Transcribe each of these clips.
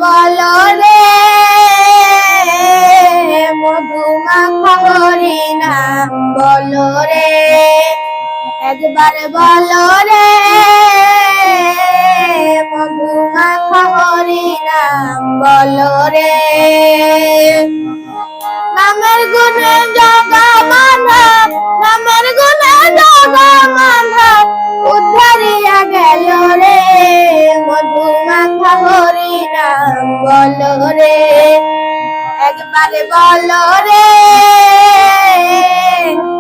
বলো রে মধুমাখা হরি নাম বলো রে, একবার বলো রে মধুমাখা হরি নাম বলো রে। নামের গুণে জগা মাধব, নামের গুণে জগা মাধব উদ্ধারিয়া গেল রে মধুমাখা হরি নাম বলো রে, একবার বলো রে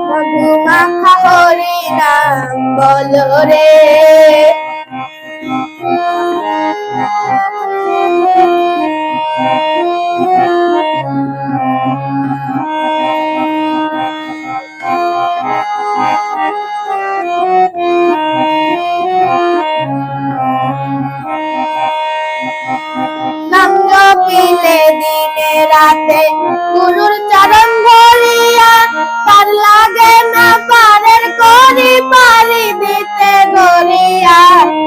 মধুমাখা হরি নাম বলো রে। নাম জপিলে দিনে রাতে গুরুর চরণ ধরিয়া, পার লাগে না পারের করি পারি দিতে গড়িয়া।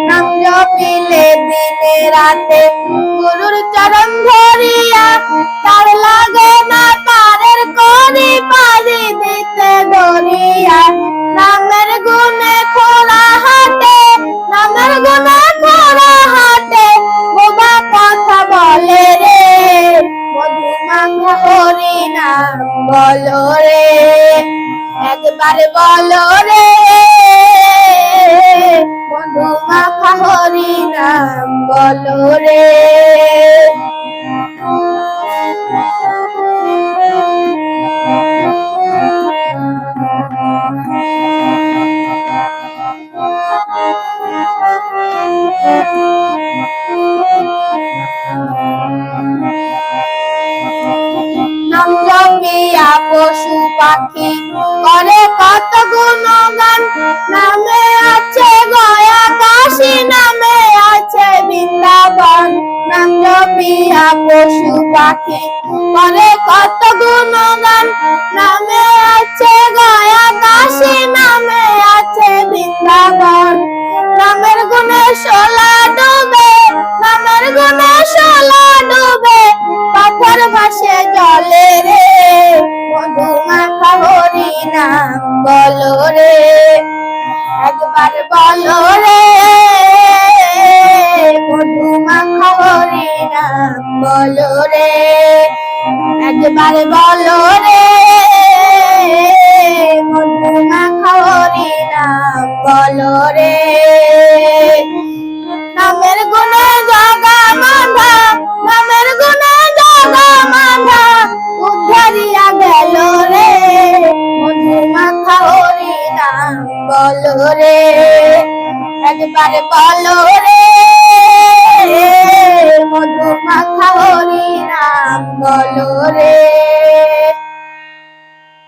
নাম জপিলে দিনে রাতে গুরুর চরণ ধরিয়া, পার লাগে না পারের করি পারি দিতে গড়িয়া। নামের গুণে খোলা হাটে, নামের গুণে খোলা হাটে বোবা কথা বলে রে মধুমাখা হরি নাম বলো রে, একবার বলো রে মধুমাখা হরি নাম বলো রে। নাম জপিয়া পশু পাখি করে কত গুণগান, নামে আছে গয়া কাশী, নামে আছে বৃন্দাবন। নাম জপিয়া পশু পাখি করে কত গুণগান, নামে আছে গয়া কাশী, নামে আছে বৃন্দাবন। নামের গুণে সোলা ডুবে, নামের গুণে সোলা ডুবে পাথর ভাসে জলে রে মধুমাখা হরি নাম বলো রে, একবার বলো রে মধুমাখা হরি নাম বলো রে, একবার বলো রে মধুমাখা হরি নাম বলো রে। নামের গুণে জগা মাধা, নামের গুণে জগা মাধা উদ্ধারিয়া গেল রে মধুমাখা হরি নাম বলো রে, একবার বলো রে